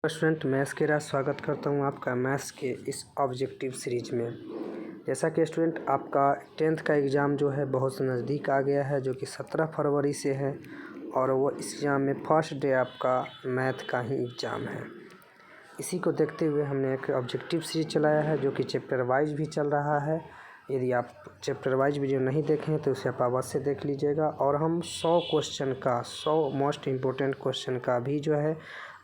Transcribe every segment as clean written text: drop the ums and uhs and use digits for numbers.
Student मैं इसके स्वागत करता हूं आपका मैथ्स के इस ऑब्जेक्टिव सीरीज में। जैसा कि स्टूडेंट आपका 10th का एग्ज़ाम जो है बहुत नज़दीक आ गया है, जो कि 17 फरवरी से है और वो इस एग्ज़ाम में फर्स्ट डे आपका मैथ का ही एग्ज़ाम है। इसी को देखते हुए हमने एक ऑब्जेक्टिव सीरीज चलाया है जो कि चैप्टर वाइज भी चल रहा है। यदि आप चैप्टर वाइज वीडियो नहीं देखें तो उसे आप अवश्य देख लीजिएगा। और हम 100 क्वेश्चन का 100 मोस्ट इम्पोर्टेंट क्वेश्चन का भी जो है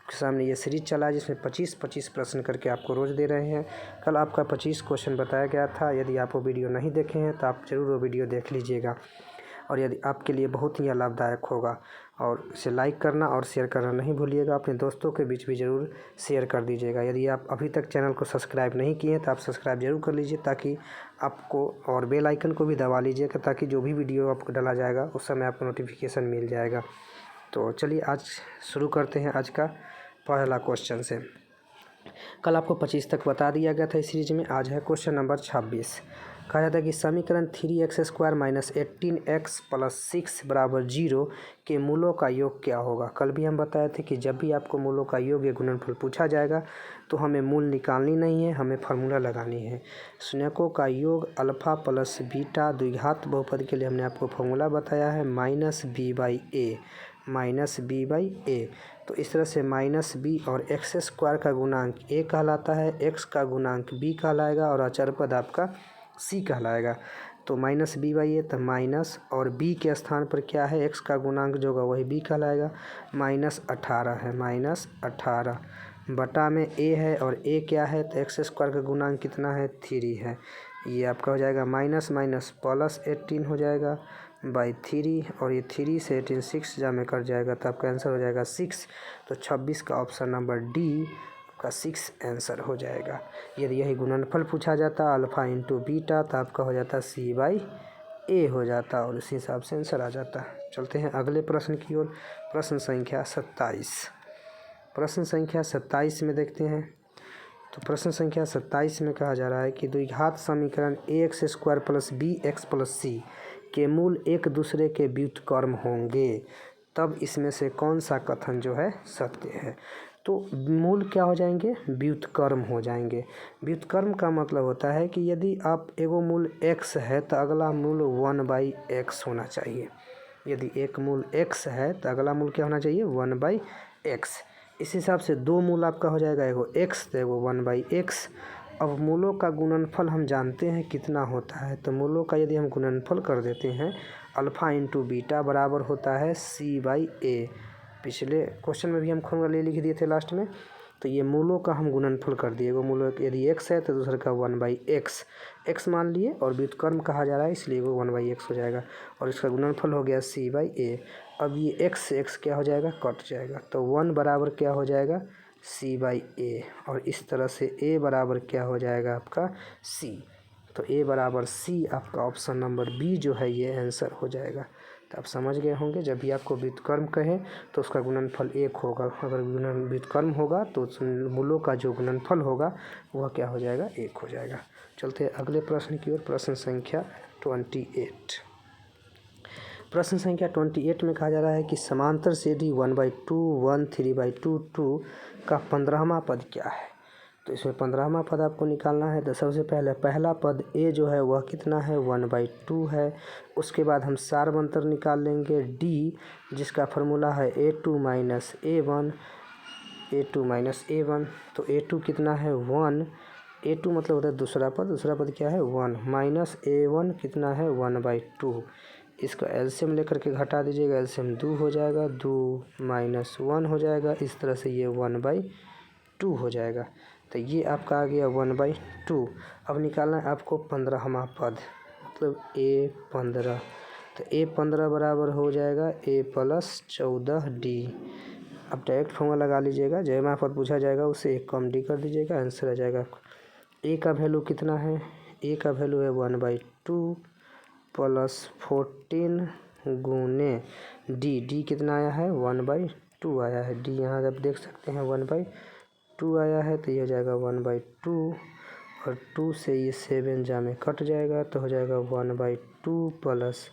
आपके सामने ये सीरीज चला है, जिसमें 25-25 प्रश्न करके आपको रोज़ दे रहे हैं। कल आपका 25 क्वेश्चन बताया गया था। यदि आप वो वीडियो नहीं देखे हैं तो आप ज़रूर वो वीडियो देख लीजिएगा और यदि आपके लिए बहुत ही लाभदायक होगा। और इसे लाइक करना और शेयर करना नहीं भूलिएगा। अपने दोस्तों के बीच भी ज़रूर शेयर कर दीजिएगा। यदि आप अभी तक चैनल को सब्सक्राइब नहीं किए हैं तो आप सब्सक्राइब ज़रूर कर लीजिए, ताकि आपको और बेल आइकन को भी दबा लीजिएगा, ताकि जो भी वीडियो आपको डाला जाएगा उस समय आपको नोटिफिकेशन मिल जाएगा। तो चलिए आज शुरू करते हैं आज का पहला क्वेश्चन से। कल आपको 25 तक बता दिया गया था इस सीरीज में। आज है क्वेश्चन नंबर 26। कहा जाता है कि समीकरण 3x² - 18x + 6 = 0 के मूलों का योग क्या होगा। कल भी हम बताए थे कि जब भी आपको मूलों का योग या गुणनफल पूछा जाएगा तो हमें मूल निकालनी नहीं है, हमें फार्मूला लगानी है। शून्यकों का योग अल्फ़ा + बीटा द्विघात बहुपद के लिए हमने आपको फार्मूला बताया है -b/a। तो इस तरह से -b और x² का गुणांक a कहलाता है, x का गुणांक b कहलाएगा और अचर पद आपका c कहलाएगा। तो -b/a तो माइनस और b के स्थान पर क्या है, x का गुणांक जो होगा वही b कहलाएगा। -18 है, -18 बटा में a है और a क्या है, तो x² का गुणांक कितना है, 3 है। ये आपका हो जाएगा माइनस माइनस प्लस 18 हो जाएगा बाई 3 और ये 3 से 18 6 जा में कट जाएगा तो आपका आंसर हो जाएगा 6। तो 26 का ऑप्शन नंबर डी का 6 आंसर हो जाएगा। यदि यही गुणनफल पूछा जाता अल्फ़ा इंटू बीटा तो आपका हो जाता c/a हो जाता और उसी हिसाब से आंसर आ जाता। चलते हैं अगले प्रश्न की ओर। प्रश्न संख्या 27। प्रश्न संख्या 27 में देखते हैं। तो प्रश्न संख्या 27 में कहा जा रहा है कि द्विघात समीकरण ax² + bx + c के मूल एक दूसरे के व्युत्क्रम होंगे, तब इसमें से कौन सा कथन जो है सत्य है। तो मूल क्या हो जाएंगे, व्युत्क्रम हो जाएंगे। व्युत्क्रम का मतलब होता है कि यदि आप एगो मूल x है तो अगला मूल 1/x होना चाहिए। यदि एक मूल x है तो अगला मूल क्या होना चाहिए, 1/x। इस हिसाब से दो मूल आपका हो जाएगा, एगो x तो एगो 1/x। अब मूलों का गुणनफल हम जानते हैं कितना होता है, तो मूलों का यदि हम गुणनफल कर देते हैं अल्फ़ा इंटू बीटा बराबर होता है c/a। पिछले क्वेश्चन में भी हम फॉर्मूला लिख दिए थे लास्ट में। तो ये मूलों का हम गुणनफल कर दिए। वो मूलों यदि x है तो दूसरे का 1/x x मान लिए और व्युत्क्रम कहा जा रहा है इसलिए वो 1/x हो जाएगा और इसका गुणनफल हो गया c/a। अब ये x से x क्या हो जाएगा, कट जाएगा। तो 1 बराबर क्या हो जाएगा, c/a और इस तरह से a बराबर क्या हो जाएगा आपका c। तो a बराबर c आपका ऑप्शन नंबर बी जो है ये आंसर हो जाएगा। तो आप समझ गए होंगे, जब भी आपको व्युत्क्रम कहे तो उसका गुणनफल 1 होगा। अगर व्युत्क्रम होगा तो मूलों का जो गुणनफल होगा वह क्या हो जाएगा, 1 हो जाएगा। चलते हैं अगले प्रश्न की ओर। प्रश्न संख्या 28। प्रश्न संख्या 28 में कहा जा रहा है कि समांतर श्रेणी 1/2 1 3/2 2 का 15वां पद क्या है। तो इसमें 15वां पद आपको निकालना है। तो सबसे पहले पहला पद a जो है वह कितना है, 1/2 है। उसके बाद हम सारवंतर निकाल लेंगे d, जिसका फार्मूला है a2 - a1 तो a2 कितना है, 1। a2 मतलब होता है दूसरा पद क्या है, 1 माइनस a1 कितना है, 1/2। इसका एलसीएम लेकर के घटा दीजिएगा, एलसीएम 2 हो जाएगा, 2 - 1 हो जाएगा। इस तरह से ये 1/2 हो जाएगा। तो ये आपका आ गया 1/2। अब निकालना है आपको 15वां पद, मतलब a15। तो a15 बराबर हो जाएगा a + 14d। अब डायरेक्ट फॉर्मूला लगा लीजिएगा, जयमा पद पूछा जाएगा उसे 1 कम d कर दीजिएगा, आंसर आ जाएगा। a का वैल्यू कितना है, a का वैल्यू है 1/2 + 14 गुने d कितना आया है, 1/2 आया है। d यहाँ आप देख सकते हैं 1/2 आया है, तो ये हो जाएगा 1/2 और 2 से ये 7 जा में कट जाएगा तो हो जाएगा 1/2 +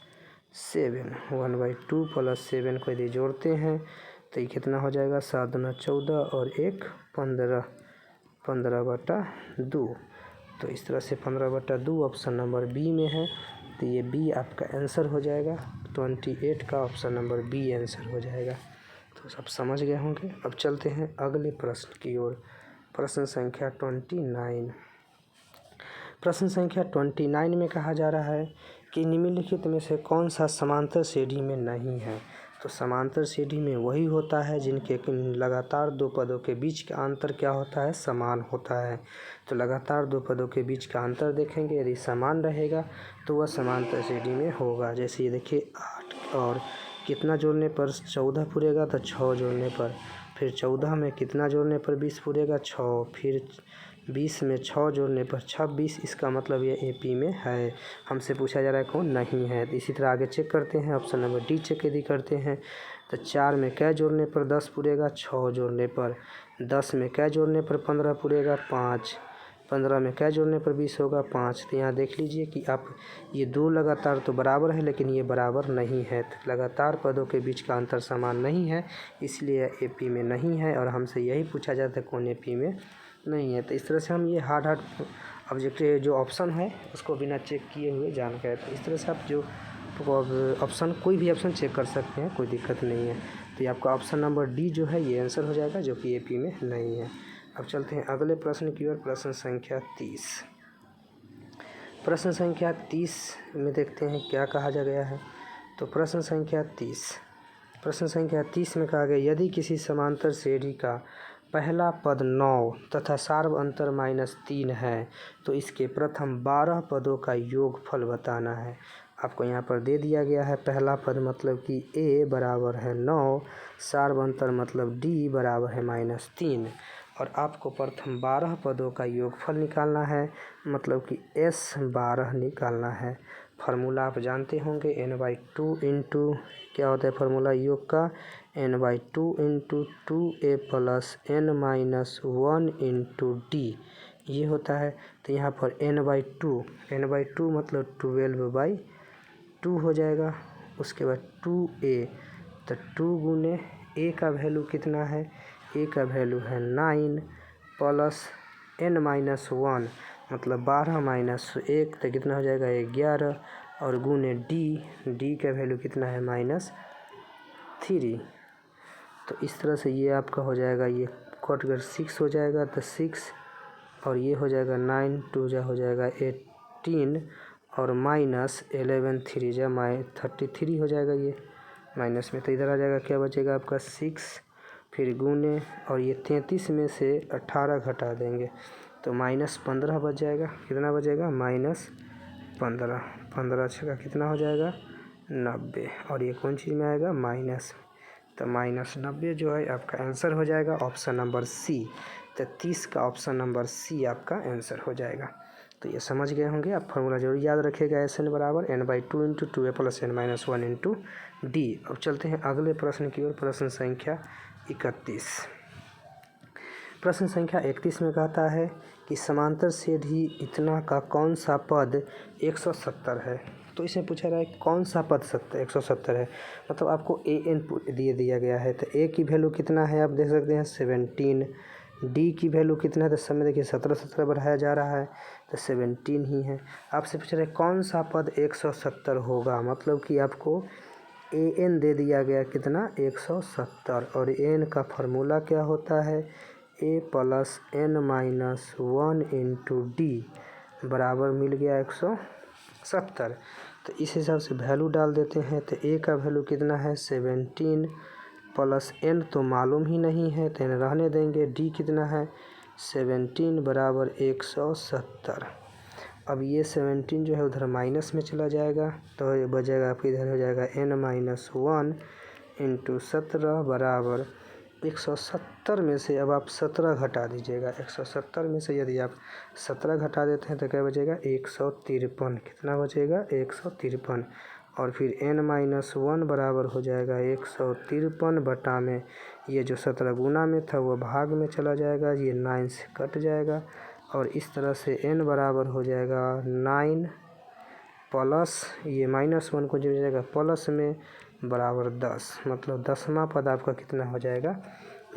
7। 1/2 + 7 को यदि जोड़ते हैं तो ये कितना हो जाएगा 7 दूना 14 और 1 15, 15/2। तो इस तरह से 15/2 ऑप्शन नंबर बी में है। तो ये बी आपका आंसर हो जाएगा। 28 का ऑप्शन नंबर बी आंसर हो जाएगा। तो सब समझ गए होंगे। अब चलते हैं अगले प्रश्न की ओर। प्रश्न संख्या 29। प्रश्न संख्या 29 में कहा जा रहा है कि निम्नलिखित में से कौन सा समांतर श्रेणी में नहीं है। तो समांतर श्रेणी में वही होता है जिनके लगातार दो पदों के बीच का अंतर क्या होता है, समान होता है। तो लगातार दो पदों के बीच का अंतर देखेंगे, यदि समान रहेगा तो वह समांतर श्रेणी में होगा। जैसे ये देखिए 8 और कितना जोड़ने पर 14 पूरेगा, तो 6 जोड़ने पर, फिर 14 में कितना जोड़ने पर 20 पूरेगा, 6, फिर 20 में 6 जोड़ने पर 26। इसका मतलब ये एपी में है। हमसे पूछा जा रहा है कौन नहीं है। तो इसी तरह आगे चेक करते हैं, ऑप्शन नंबर डी चेक यदि करते हैं तो 4 में क्या जोड़ने पर 10 पूरेगा, 6 जोड़ने पर, 10 में क्या जोड़ने पर 15 पूरेगा, 5, 15 में क्या जोड़ने पर 20 होगा, 5। तो यहाँ देख लीजिए कि आप ये दो लगातार तो बराबर है लेकिन ये बराबर नहीं है। तो लगातार पदों के बीच का अंतर समान नहीं है, इसलिए एपी में नहीं है। और हमसे यही पूछा जाता है कौन एपी में नहीं है। तो इस तरह से हम ये हार्ड ऑब्जेक्टिव जो ऑप्शन है उसको बिना चेक किए हुए जान गए। तो इस तरह से आप जो ऑप्शन कोई भी ऑप्शन चेक कर सकते हैं, कोई दिक्कत नहीं है। तो ये आपका ऑप्शन नंबर डी जो है ये आंसर हो जाएगा, जो कि एपी में नहीं है। अब चलते हैं अगले प्रश्न की ओर। प्रश्न संख्या 30। प्रश्न संख्या 30 में देखते हैं क्या कहा जा गया है। तो प्रश्न संख्या 30 में कहा गया यदि किसी समांतर श्रेणी का पहला पद 9 तथा सार्व अंतर -3 है तो इसके प्रथम 12 पदों का योगफल बताना है। आपको यहाँ पर दे दिया गया है पहला पद मतलब कि a बराबर है 9, सार्व अंतर मतलब d बराबर है -3, और आपको प्रथम 12 पदों का योगफल निकालना है, मतलब कि s 12 निकालना है। फार्मूला आप जानते होंगे n/2 इंटू क्या होता है फार्मूला योग का, n/2 into 2a plus n-1 into d ये होता है। तो यहाँ पर n/2 मतलब 12/2 हो जाएगा। उसके बाद 2a, तो 2 गुने a का वैल्यू कितना है, a का वैल्यू है 9 प्लस n-1 मतलब 12 - 1 तो कितना हो जाएगा 11, और गुने d का वैल्यू कितना है -3। तो इस तरह से ये आपका हो जाएगा, ये कट कर 6 हो जाएगा, तो 6 और ये हो जाएगा 9, 2 जा हो जाएगा 18 और -11 3 जा 33 हो जाएगा ये माइनस में। तो इधर आ जाएगा क्या बचेगा आपका 6, फिर गुने और ये 33 में से 18 घटा देंगे तो -15 बच जाएगा। कितना बचेगा -15, 15 छः कितना हो जाएगा 90, और ये कौन चीज़ में आएगा माइनस, तो -90 जो है आपका आंसर हो जाएगा ऑप्शन नंबर सी। तो 30 का ऑप्शन नंबर सी आपका आंसर हो जाएगा। तो ये समझ गए होंगे। आप फार्मूला जरूर याद रखिएगा, SN बराबर n/2 into 2a plus n-1 into D. अब चलते हैं अगले प्रश्न की ओर। प्रश्न संख्या 31। प्रश्न संख्या 31 में कहता है कि समांतर श्रेणी इतना का कौन सा पद 170 है। तो इसमें पूछा रहा है कौन सा पद 170 है, मतलब आपको an दिया गया है। तो a की वैल्यू कितना है आप देख सकते हैं 17, d की वैल्यू कितना है, तो समय देखिए 17 बढ़ाया जा रहा है तो 17 ही है। आपसे पूछ रहे कौन सा पद 170 होगा, मतलब कि आपको an दे दिया गया कितना 170, और n का फार्मूला क्या होता है a plus n-1 into D बराबर मिल गया 170। तो इस हिसाब से वैल्यू डाल देते हैं। तो a का वैल्यू कितना है 17 प्लस n तो मालूम ही नहीं है तो n रहने देंगे, d कितना है 17 बराबर 170। अब ये 17 जो है उधर माइनस में चला जाएगा तो ये बचेगा आपके इधर हो जाएगा n-1 इंटू 17 बराबर 170 में से अब आप 17 घटा दीजिएगा। 170 में से यदि आप 17 घटा देते हैं तो क्या बचेगा 153। कितना बचेगा 153, और फिर n-1 बराबर हो जाएगा 153 बटा में ये जो 17 गुना में था वो भाग में चला जाएगा, ये 9 से कट जाएगा, और इस तरह से n बराबर हो जाएगा 9 प्लस ये -1 को जो जाएगा प्लस में बराबर 10, मतलब 10वां पद आपका कितना हो जाएगा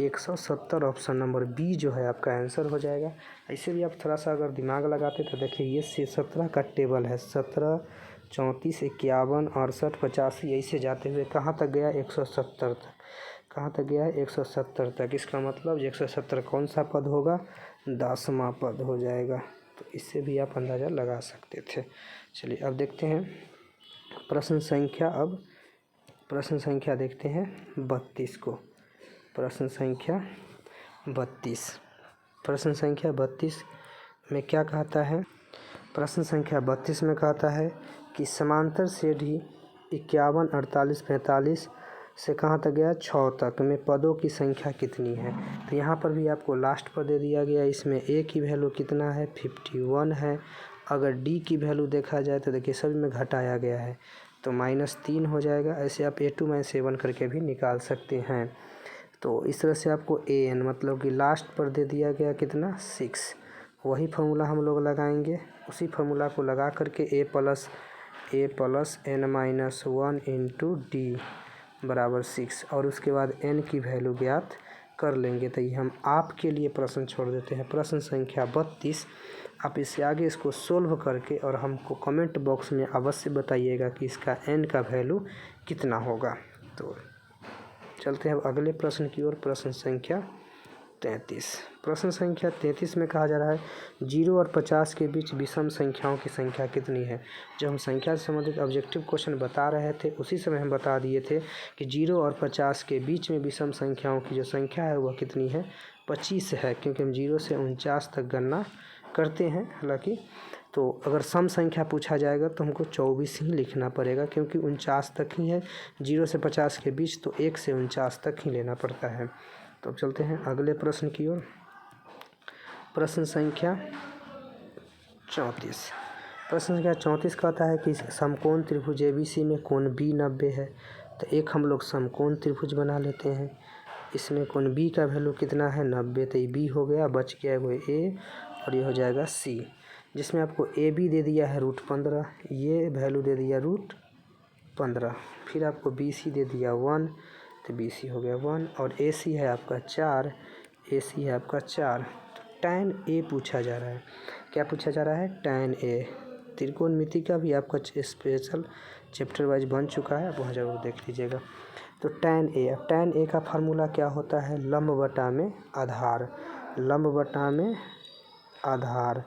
170। ऑप्शन नंबर बी जो है आपका आंसर हो जाएगा। ऐसे भी आप थोड़ा सा अगर दिमाग लगाते तो देखिए ये 17 का टेबल है, 17, 34, 51, 68, 85 ऐसे जाते हुए कहाँ तक गया 170 तक। कहाँ तक गया है 170 तक। इसका मतलब 170 कौन सा पद होगा 10वां पद हो जाएगा। तो इससे भी आप अंदाज़ा लगा सकते थे। चलिए अब देखते हैं प्रश्न संख्या देखते हैं 32 को। प्रश्न संख्या 32 में क्या कहता है। प्रश्न संख्या 32 में कहता है कि समांतर श्रेणी 51, 48, 45 से कहाँ तक गया 6 तक में पदों की संख्या कितनी है। तो यहाँ पर भी आपको लास्ट पर दे दिया गया। इसमें ए की वैल्यू कितना है 51 है। अगर डी की वैल्यू देखा जाए तो देखिए सभी में घटाया गया है तो -3 हो जाएगा। ऐसे आप A2 -7 करके भी निकाल सकते हैं। तो इस तरह से आपको AN मतलब कि लास्ट पर दे दिया गया कितना 6। वही फार्मूला हम लोग लगाएंगे। उसी फार्मूला को लगा करके A plus n-1 into D बराबर 6 और उसके बाद n की वैल्यू ज्ञात कर लेंगे। तो ये हम आपके लिए प्रश्न छोड़ देते हैं। प्रश्न संख्या 32 आप इससे आगे इसको सोल्व करके और हमको कमेंट बॉक्स में अवश्य बताइएगा कि इसका n का वैल्यू कितना होगा। तो चलते हैं अब अगले प्रश्न की ओर। प्रश्न संख्या 33। प्रश्न संख्या 33 में कहा जा रहा है 0 और 50 के बीच विषम संख्याओं की संख्या कितनी है। जब हम संख्या से संबंधित ऑब्जेक्टिव क्वेश्चन बता रहे थे उसी समय हम बता दिए थे कि 0 और 50 के बीच में विषम संख्याओं की जो संख्या है वह कितनी है 25 है, क्योंकि हम 0 से 49 तक गणना करते हैं। हालांकि तो अगर सम संख्या पूछा जाएगा तो हमको 24 ही लिखना पड़ेगा, क्योंकि 49 तक ही है। 0 से 50 के बीच तो 1 से 49 तक ही लेना पड़ता है। तो अब चलते हैं अगले प्रश्न की ओर। प्रश्न संख्या 34। प्रश्न संख्या 34 कहता है कि समकोण त्रिभुज ABC में कोण B 90 है। तो एक हम लोग समकोण त्रिभुज बना लेते हैं। इसमें कोण B का वैल्यू कितना है 90। तो ये B हो गया, बच गया वो A और ये हो जाएगा C, जिसमें आपको AB दे दिया है √15, ये वैल्यू दे दिया √15। फिर आपको BC दे दिया 1, तो BC हो गया 1 और AC है आपका 4, AC है आपका 4। तो tan A पूछा जा रहा है। क्या पूछा जा रहा है tan A। त्रिकोणमिति का भी आपका स्पेशल चैप्टर वाइज बन चुका है, वहाँ जरूर देख लीजिएगा। तो tan A, अब tan A का फार्मूला क्या होता है लंब बटा में आधार, लंब बटा में आधार।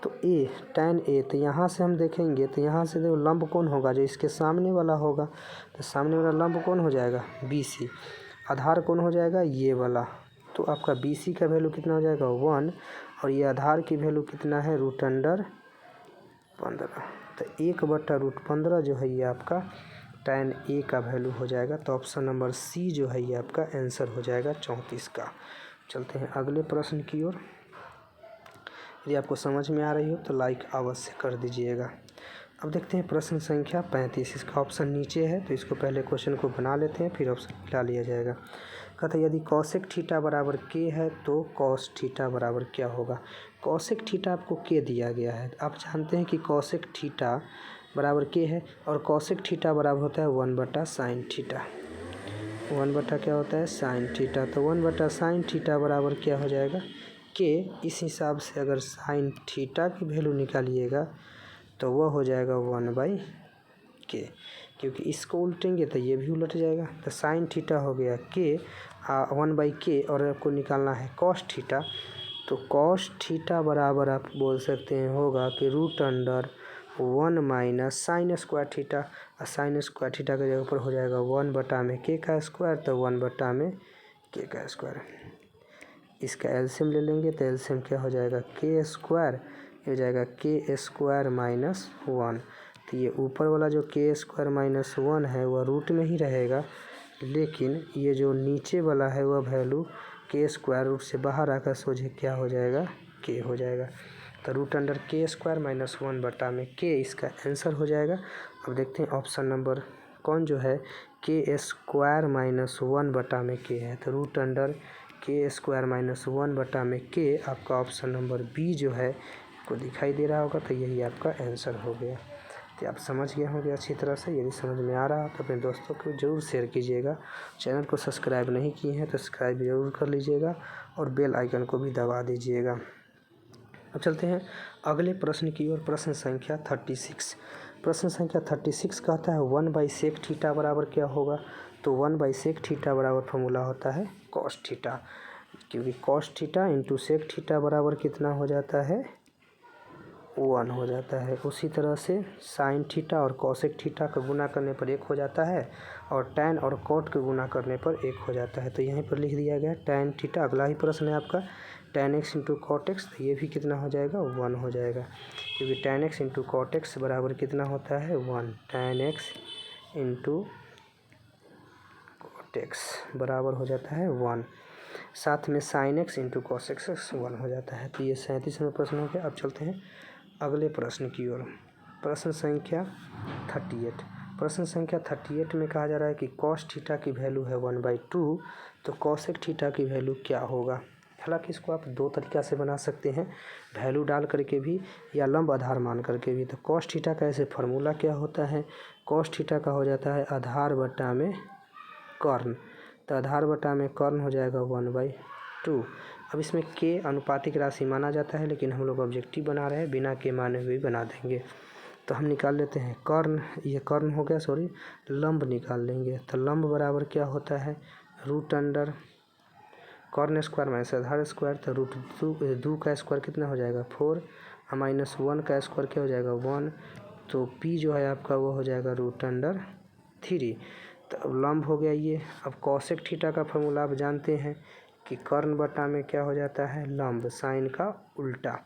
तो A tan A, तो यहाँ से हम देखेंगे तो यहाँ से देखो लंब कौन होगा जो इसके सामने वाला होगा। तो सामने वाला लंब कौन हो जाएगा BC। आधार कौन हो जाएगा ये वाला। तो आपका BC का वैल्यू कितना हो जाएगा 1 और ये आधार की वैल्यू कितना है √15। तो 1/√15 जो है ये आपका tan A का वैल्यू हो जाएगा। तो ऑप्शन नंबर C जो है ये आपका आंसर हो जाएगा 34 का। चलते हैं अगले प्रश्न की ओर। यदि आपको समझ में आ रही हो तो लाइक अवश्य कर दीजिएगा। अब देखते हैं प्रश्न संख्या 35। इसका ऑप्शन नीचे है तो इसको पहले क्वेश्चन को बना लेते हैं फिर ऑप्शन मिला लिया जाएगा। कहता है यदि कॉसेक थीटा बराबर k है तो कॉस थीटा बराबर क्या होगा। कॉसेक थीटा आपको k दिया गया है। आप जानते हैं कि कॉसेक थीटा बराबर k है और कॉसेक थीटा बराबर होता है 1/sin थीटा। 1 क्या होता है sin थीटा। तो 1/sin थीटा बराबर क्या हो जाएगा k। इस हिसाब से अगर sin थीटा की वैल्यू निकालिएगा तो वह हो जाएगा 1/k, क्योंकि इसको उल्टेंगे तो ये भी उलट जाएगा। तो sin थीटा हो गया k 1/k और आपको निकालना है cos थीटा। तो cos थीटा बराबर आप बोल सकते हैं होगा कि √1 - sin स्क्वायर थीटा। और sin स्क्वायर थीटा की जगह पर हो जाएगा 1/k का स्क्वायर, तो 1/k का स्क्वायर। इसका एलसीएम ले लेंगे तो एलसीएम क्या हो जाएगा k स्क्वायर, ये हो जाएगा k स्क्वायर -1। तो ये ऊपर वाला जो k स्क्वायर -1 है वह रूट में ही रहेगा, लेकिन ये जो नीचे वाला है वह वैल्यू k स्क्वायर रूट से बाहर आकर सोझे क्या हो जाएगा k हो जाएगा। तो √k स्क्वायर -1/k इसका आंसर हो जाएगा। अब देखते हैं ऑप्शन नंबर कौन जो है k स्क्वायर -1/k है। तो √k स्क्वायर -1/k आपका ऑप्शन नंबर बी जो है को दिखाई दे रहा होगा। तो यही आपका आंसर हो गया। तो आप समझ गए होंगे अच्छी तरह से। यदि समझ में आ रहा तो अपने दोस्तों को ज़रूर शेयर कीजिएगा। चैनल को सब्सक्राइब नहीं किए हैं तो सब्सक्राइब ज़रूर कर लीजिएगा और बेल आइकन को भी दबा दीजिएगा। अब चलते हैं अगले प्रश्न की ओर। प्रश्न संख्या 36। प्रश्न संख्या 36 कहता है 1/sec थीटा बराबर क्या होगा। तो 1/sec थीटा बराबर फॉर्मूला होता है cos थीटा, क्योंकि cos theta into sec theta बराबर कितना हो जाता है 1 हो जाता है। उसी तरह से साइन थीटा और cosec थीटा का गुना करने पर 1 हो जाता है और tan और cot का गुना करने पर 1 हो जाता है। तो यहीं पर लिख दिया गया tan थीटा। अगला ही प्रश्न है आपका tan x into cot x, तो ये भी कितना हो जाएगा 1 हो जाएगा, क्योंकि tan x into cot x बराबर कितना होता है 1। tan x into cot x बराबर हो जाता है 1। साथ में sin x into cos x 1 हो जाता है। तो ये 37वां प्रश्न हो गया। अब चलते हैं अगले प्रश्न की ओर। प्रश्न संख्या 38। प्रश्न संख्या 38 में कहा जा रहा है कि cos थीटा की वैल्यू है 1/2, तो cosec थीटा की वैल्यू क्या होगा। हालांकि इसको आप दो तरीक़ा से बना सकते हैं, वैल्यू डाल करके भी या लंब आधार मान करके भी। तो cos थीटा का ऐसे फार्मूला क्या होता है, cos थीटा का हो जाता है आधार बटा में कर्ण। तो आधार बटा में कर्ण हो जाएगा 1/2। अब इसमें के अनुपातिक राशि माना जाता है, लेकिन हम लोग ऑब्जेक्टिव बना रहे हैं, बिना के माने हुए बना देंगे। तो हम निकाल लेते हैं कर्ण, ये कर्ण हो गया, सॉरी लंब निकाल लेंगे। तो लंब बराबर क्या होता है रूट अंडर कर्ण स्क्वायर माइनस आधार स्क्वायर। तो रूट 2 का स्क्वायर कितना हो जाएगा 4 और माइनस 1 का स्क्वायर क्या हो जाएगा 1। तो पी जो है आपका वो हो जाएगा √3। तो अब लंब हो गया ये। अब cosec थीटा का फॉर्मूला आप जानते हैं कि कर्ण बटा में क्या हो जाता है लंब, साइन का उल्टा।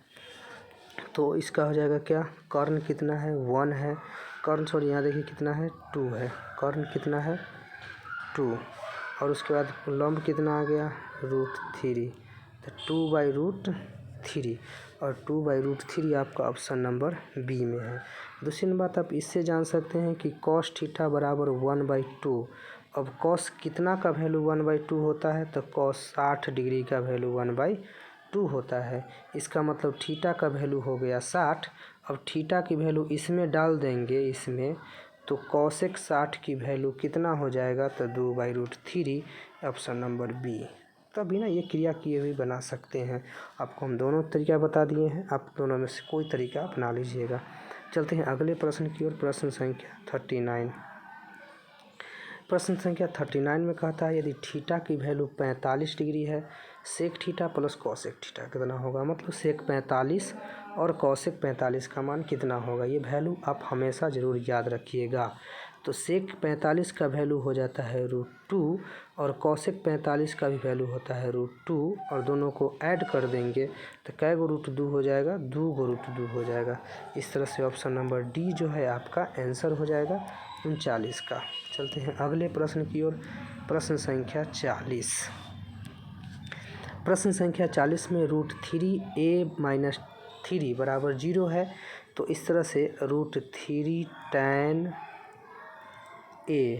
तो इसका हो जाएगा क्या, कर्ण कितना है 1 है, कर्ण सॉरी यहाँ देखिए कितना है 2 है, कर्ण कितना है 2 और उसके बाद लंब कितना आ गया √3। तो 2/√3 और 2/√3 आपका ऑप्शन नंबर बी में है। दूसरी बात आप इससे जान सकते हैं कि cos थीटा बराबर 1/2। अब cos कितना का वैल्यू 1/2 होता है, तो cos 60 डिग्री का वैल्यू 1/2 होता है। इसका मतलब थीटा का वैल्यू हो गया 60। अब थीटा की वैल्यू इसमें डाल देंगे इसमें, तो cosec 60 की वैल्यू कितना हो जाएगा, तो 2/√3 ऑप्शन नंबर बी। तभी ना ये क्रिया किए हुए बना सकते हैं। आपको हम दोनों तरीका बता दिए हैं, आप दोनों में से कोई तरीका अपना लीजिएगा। चलते हैं अगले प्रश्न की ओर। प्रश्न संख्या 39। प्रश्न संख्या 39 में कहता है यदि थीटा की वैल्यू 45 डिग्री है, sec theta plus cosec theta कितना होगा। मतलब सेक 45 और कॉसेक 45 का मान कितना होगा। ये वैल्यू आप हमेशा ज़रूर याद रखिएगा। तो सेक 45 का वैल्यू हो जाता है √2 और कॉसेक 45 का भी वैल्यू होता है √2 और दोनों को ऐड कर देंगे तो कै गो √2 हो जाएगा, 2 गो √2 हो जाएगा। इस तरह से ऑप्शन नंबर डी जो है आपका आंसर हो जाएगा 39 का। चलते हैं अगले प्रश्न की ओर। प्रश्न संख्या 40। प्रश्न संख्या 40 में √3a-3 बराबर 0 है। तो इस तरह से √3 tan a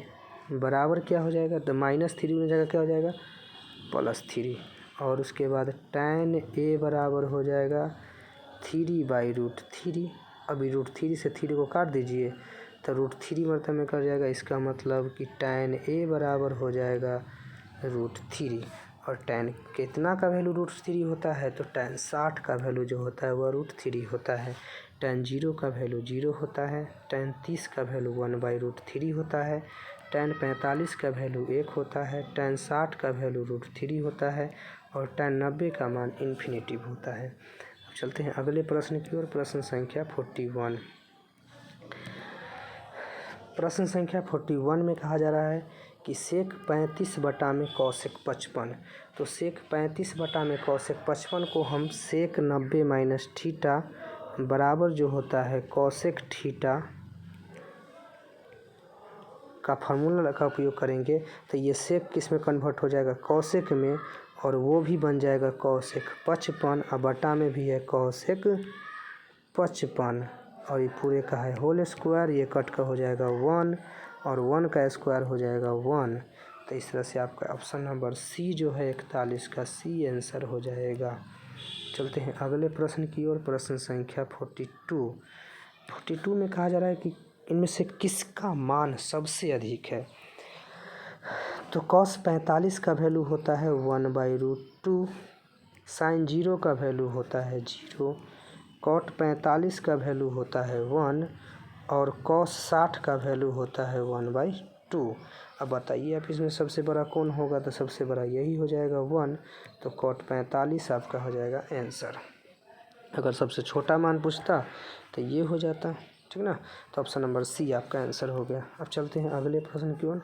बराबर क्या हो जाएगा, तो -3 हो जाएगा, क्या हो जाएगा +3 और उसके बाद tan a बराबर हो जाएगा 3/√3। अभी √3 से 3 को काट दीजिए तो √3 मतलब में कर जाएगा। इसका मतलब कि tan a बराबर हो जाएगा √3 और tan कितना का वैल्यू √3 होता है, तो tan 60 का वैल्यू जो होता है वह √3 होता है। tan 0 का वैल्यू 0 होता है। tan 30 का वैल्यू 1/√3 होता है। tan 45 का वैल्यू 1 होता है। tan 60 का वैल्यू √3 होता है और tan 90 का मान इन्फिनेटिव होता है। अब चलते हैं अगले प्रश्न की ओर। प्रश्न संख्या 41। प्रश्न संख्या 41 में कहा जा रहा है कि सेक 35 बटा में कॉसेक 55। तो सेक 35 बटा में कॉसेक 55 को हम सेक 90 माइनस थीटा बराबर जो होता है कॉसेक थीटा का फार्मूला का उपयोग करेंगे। तो ये सेक किस में कन्वर्ट हो जाएगा कॉसेक में और वो भी बन जाएगा कॉसेक 55 और बटा में भी है कॉसेक 55 और ये पूरे का है होल स्क्वायर। ये कट का हो जाएगा 1 और 1 का स्क्वायर हो जाएगा 1। तो इस तरह से आपका ऑप्शन नंबर सी जो है 41 का सी आंसर हो जाएगा। चलते हैं अगले प्रश्न की ओर। प्रश्न संख्या 42। 42 में कहा जा रहा है कि इनमें से किसका मान सबसे अधिक है। तो cos 45 का वैल्यू होता है 1/√2, sin 0 का वैल्यू होता है 0, cot 45 का वैल्यू होता है 1 और cos 60 का वैल्यू होता है 1/2। अब बताइए आप इसमें सबसे बड़ा कौन होगा, तो सबसे बड़ा यही हो जाएगा 1, तो cot 45 आपका हो जाएगा आंसर। अगर सबसे छोटा मान पूछता तो ये हो जाता, ठीक ना। तो ऑप्शन नंबर सी आपका आंसर हो गया। अब चलते हैं अगले प्रश्न की ओर।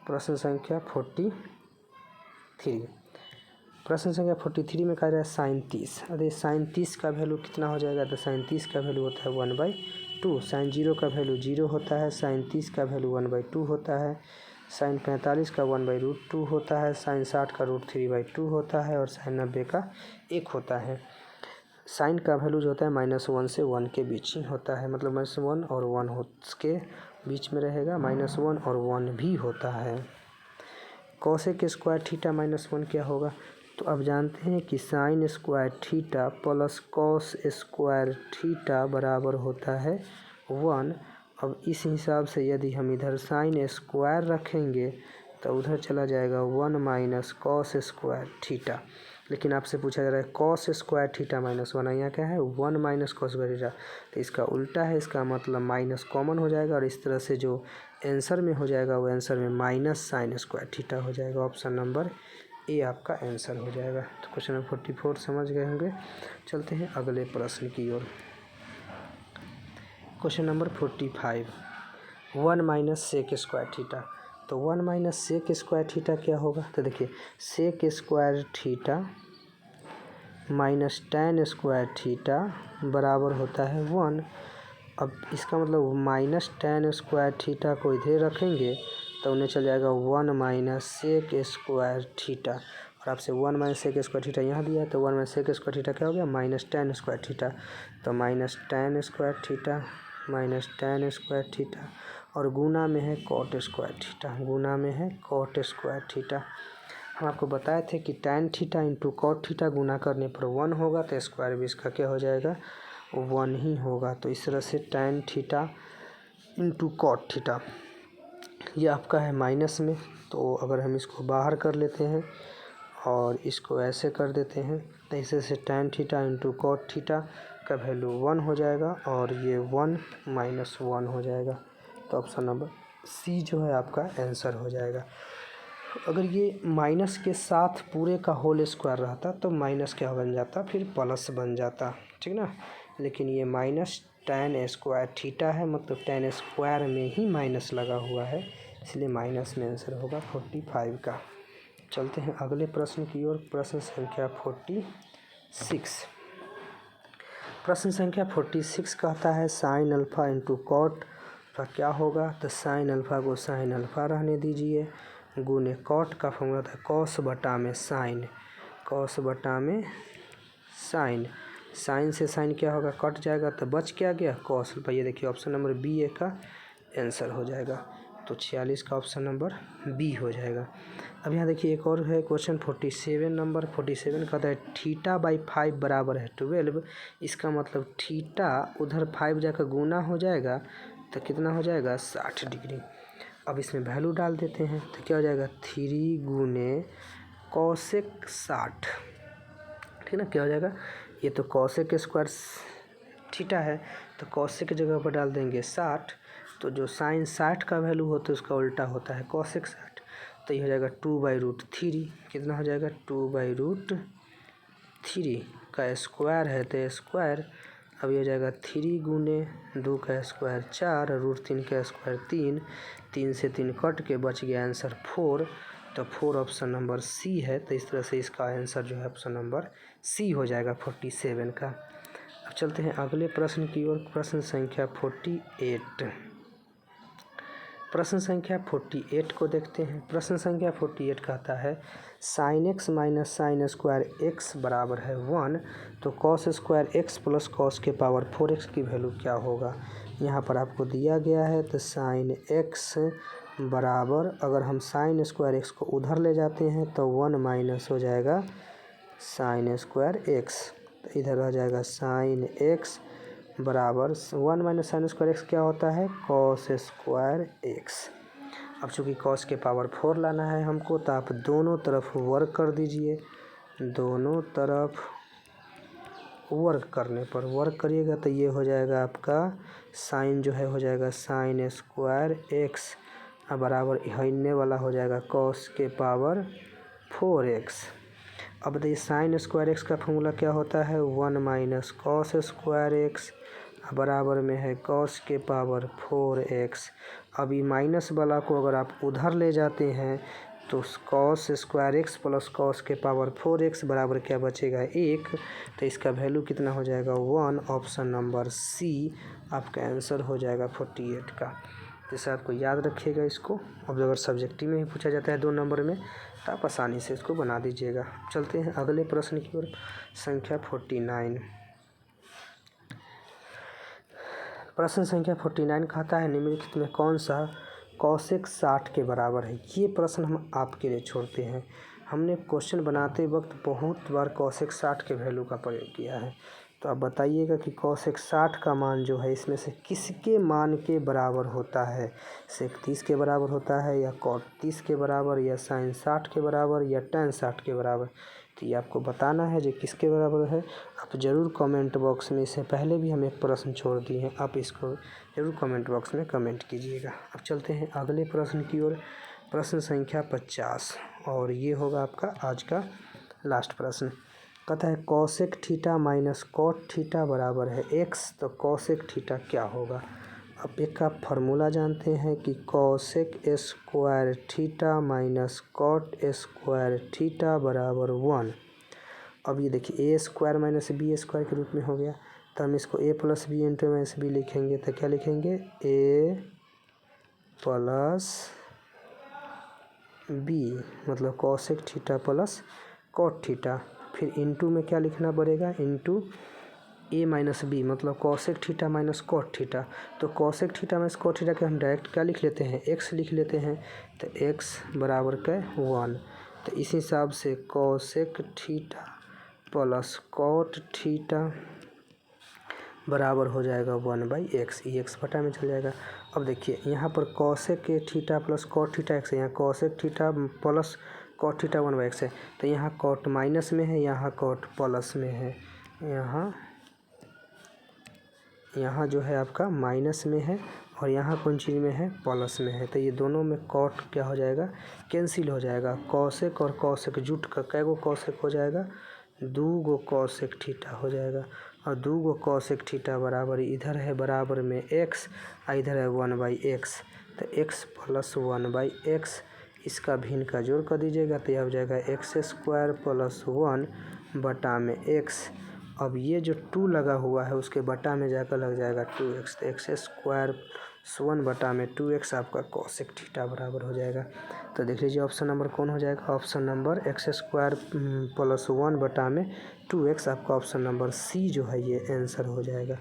प्रश्न संख्या 43। प्रश्न संख्या 43 में कहा जाए साइन 30। अरे साइन 30 का वैल्यू कितना हो जाएगा, तो साइन 30 का वैल्यू होता है 1/2। साइन 0 का वैल्यू 0 होता है, साइन 30 का वैल्यू 1/2 होता है, साइन 45 का 1/√2 होता है, साइन 60 का √3/2 होता है और साइन 90 का 1 होता है। साइन का वैल्यू जो होता है -1 से 1 के बीच ही होता है, मतलब -1 और 1 के बीच में रहेगा, -1 और 1 भी होता है। कोसेक स्क्वायर थीटा -1 क्या होगा, तो अब जानते हैं कि sine square theta plus cos square theta बराबर होता है 1। अब इस हिसाब से यदि हम इधर साइन स्क्वायर रखेंगे तो उधर चला जाएगा 1 माइनस कॉस स्क्वायर थीटा। लेकिन आपसे पूछा जा रहा है कॉस स्क्वायर थीटा -1, यहाँ क्या है 1 माइनस कॉस स्क्वायर थीटा, तो इसका उल्टा है, इसका मतलब माइनस कॉमन हो जाएगा और इस तरह से जो आंसर में हो जाएगा वो आंसर में माइनस साइन स्क्वायर थीटा हो जाएगा। ऑप्शन नंबर ए आपका आंसर हो जाएगा। तो क्वेश्चन नंबर 44 समझ गए होंगे। चलते हैं अगले प्रश्न की ओर। Question number 45, 1 minus sec square theta. तो 1 माइनस सेक स्क्वायर थीटा क्या होगा, तो देखिए sec square theta minus tan square theta बराबर होता है 1। अब इसका मतलब माइनस tan स्क्वायर थीटा को इधर रखेंगे तो उन्हें चल जाएगा 1 माइनस सेक स्क्वायर थीटा, और आपसे 1 माइनस सेक स्क्वायर थीटा यहाँ दिया है, तो 1 माइनस सेक स्क्वायर थीटा क्या हो गया माइनस tan स्क्वायर थीटा, तो minus tan square theta minus tan square theta और गुना में है cot स्क्वायर थीटा, गुना में है cot स्क्वायर थीटा। हम आपको बताए थे कि tan theta into cot theta गुना करने पर 1 होगा, तो स्क्वायर भी इसका क्या हो जाएगा 1 ही होगा। तो इस तरह से tan theta into cot theta ये आपका है माइनस में, तो अगर हम इसको बाहर कर लेते हैं और इसको ऐसे कर देते हैं तो ऐसे से tan theta into cot theta का वैल्यू 1 हो जाएगा और ये 1 माइनस 1 हो जाएगा। तो ऑप्शन नंबर सी जो है आपका आंसर हो जाएगा। अगर ये माइनस के साथ पूरे का होल स्क्वायर रहता तो माइनस क्या बन जाता, फिर प्लस बन जाता, ठीक ना। लेकिन ये माइनस tan स्क्वायर थीटा है, मतलब tan स्क्वायर में ही माइनस लगा हुआ है, इसलिए माइनस में आंसर होगा 45 का। चलते हैं अगले प्रश्न की ओर। प्रश्न संख्या 46। प्रश्न संख्या 46 कहता है साइन अल्फ़ा इंटू कॉट का क्या होगा, तो साइन अल्फ़ा को साइन अल्फ़ा रहने दीजिए, गुने कॉट का फॉर्मूला था कॉस बटा में साइन, कॉस बटा में साइन, साइन से साइन क्या होगा कट जाएगा, तो बच क्या गया कॉस। ये देखिए ऑप्शन नंबर बी ए का आंसर हो जाएगा। तो 46 का ऑप्शन नंबर बी हो जाएगा। अब यहाँ देखिए एक और है क्वेश्चन 47 नंबर। 47 कहता है थीटा बाई 5 बराबर है 12। इसका मतलब थीटा उधर 5 जाकर गुना हो जाएगा तो कितना हो जाएगा 60 डिग्री। अब इसमें वैल्यू डाल देते हैं तो क्या हो जाएगा 3 गुने कॉसेक 60, ठीक ना। क्या हो जाएगा, ये तो कॉसेक स्क्वायर थीटा है तो कॉसेक की जगह पर डाल देंगे 60, तो जो साइन 60 का वैल्यू होता है उसका उल्टा होता है कॉसेक 60, तो ये हो जाएगा 2/√3। कितना हो जाएगा 2/√3 का स्क्वायर है तो स्क्वायर, अब ये हो जाएगा 3 गुने 2 का स्क्वायर 4, √3 का स्क्वायर 3, 3 से 3 कट के बच गया आंसर 4, तो 4 ऑप्शन नंबर सी है। तो इस तरह से इसका आंसर जो है ऑप्शन नंबर सी हो जाएगा 47 का। अब चलते हैं अगले प्रश्न की ओर। प्रश्न संख्या 48। प्रश्न संख्या 48 को देखते हैं। प्रश्न संख्या 48 कहता है sine x minus sine square x बराबर है 1, तो cos square x plus cos के पावर 4x की वैल्यू क्या होगा। यहाँ पर आपको दिया गया है तो साइन एक्स बराबर, अगर हम साइन स्क्वायर एक्स को उधर ले जाते हैं तो 1 माइनस हो जाएगा साइन स्क्वायर एक्स, तो इधर आ जाएगा साइन एक्स बराबर 1 माइनस साइन स्क्वायर एक्स क्या होता है, कॉस स्क्वायर एक्स। अब चूँकि कॉस के पावर 4 लाना है हमको, तो आप दोनों तरफ वर्क कर दीजिए। दोनों तरफ वर्क करने पर, वर्क करिएगा तो ये हो जाएगा आपका साइन जो है हो जाएगा साइन स्क्वायर एक्स बराबर हिलने वाला हो जाएगा कॉस के पावर 4x। अब बताइए साइन स्क्वायर एक्स का फॉर्मूला क्या होता है, 1 माइनस कॉस स्क्वायर एक्स बराबर में है कॉस के पावर 4x। अभी माइनस वाला को अगर आप उधर ले जाते हैं तो cos square x plus cos के पावर 4x बराबर क्या बचेगा, 1। तो इसका वैल्यू कितना हो जाएगा, 1। ऑप्शन नंबर सी आपका आंसर हो जाएगा 48 का। जैसे आपको याद रखिएगा इसको। अब अगर सब्जेक्टिव में ही पूछा जाता है 2 नंबर में तो आप आसानी से इसको बना दीजिएगा। चलते हैं अगले प्रश्न की ओर, संख्या 49। प्रश्न संख्या 49 कहता है निम्नलिखित में कौन सा कॉसेक 60 के बराबर है। ये प्रश्न हम आपके लिए छोड़ते हैं। हमने क्वेश्चन बनाते वक्त बहुत बार कॉसेक 60 के वैल्यू का प्रयोग किया है। तो आप बताइएगा कि कॉसेक 60 का मान जो है इसमें से किसके मान के बराबर होता है, सेक 30 के बराबर होता है या कॉट 30 के बराबर या साइन 60 के बराबर या टेन 60 के बराबर। तो ये आपको बताना है जो किसके बराबर है। आप ज़रूर कमेंट बॉक्स में, इससे पहले भी हम एक प्रश्न छोड़ दिए हैं, आप इसको ज़रूर कमेंट बॉक्स में कमेंट कीजिएगा। अब चलते हैं अगले प्रश्न की ओर, प्रश्न संख्या 50, और ये होगा आपका आज का लास्ट प्रश्न। कहता है cosec theta minus cot theta बराबर है एक्स। तो कॉसेक थीटा क्या होगा। अब एक का फार्मूला जानते हैं कि cosec square theta minus cot square theta बराबर 1। अब ये देखिए A square minus B square के रूप में हो गया, तो हम इसको A plus B into minus B लिखेंगे। तो क्या लिखेंगे, ए प्लस बी मतलब cosec theta plus cot theta. फिर इंटू में क्या लिखना पड़ेगा, इंटू ए माइनस बी मतलब cosec theta minus cot theta. तो cosec theta minus cot theta के हम डायरेक्ट क्या लिख लेते हैं, एक्स लिख लेते हैं। तो एक्स बराबर क्या 1। तो इस हिसाब से cosec theta plus cot theta बराबर हो जाएगा 1/x। ये एक्स बटा में चल जाएगा। अब देखिए यहाँ पर कॉसेक के theta plus cot theta x है, यहाँ cosec theta plus cot theta 1/x है। तो यहाँ कॉट माइनस में है, यहाँ कॉट प्लस में है, यहाँ जो है आपका माइनस में है और यहाँ कौन चीज़ में है, प्लस में है। तो ये दोनों में कॉट क्या हो जाएगा, कैंसिल हो जाएगा। कॉसेक और कॉसेक जुट कर कै गो कॉसेक हो जाएगा, 2 गो कॉसेक थीटा हो जाएगा। और 2 गो कॉसेक थीटा बराबर इधर है बराबर में x और इधर है 1/x। तो x प्लस 1/x इसका भिन्न का जोड़ कर दीजिएगा तो यह हो जाएगा x स्क्वायर प्लस 1 बटा में x। अब ये जो 2 लगा हुआ है उसके बटा में जाकर लग जाएगा 2x। तो x स्क्वायर 1 बटा में 2x आपका कॉसेक थीटा बराबर हो जाएगा। तो देख लीजिए ऑप्शन नंबर कौन हो जाएगा, option number x square plus 1 बटा में 2x आपका ऑप्शन नंबर सी जो है ये आंसर हो जाएगा।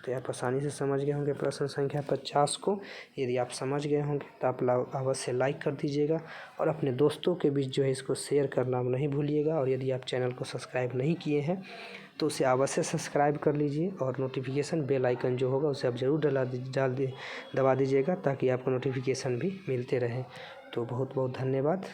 तो आप आसानी से समझ गए होंगे प्रश्न संख्या 50 को। यदि आप समझ गए होंगे तो आप अवश्य लाइक कर दीजिएगा और अपने दोस्तों के बीच जो है इसको शेयर करना नहीं भूलिएगा। और यदि आप चैनल को सब्सक्राइब नहीं किए हैं तो उसे अवश्य सब्सक्राइब कर लीजिए और नोटिफिकेशन बेल आइकन जो होगा उसे आप ज़रूर दबा दीजिएगा ताकि आपको नोटिफिकेशन भी मिलते रहे। तो बहुत बहुत धन्यवाद।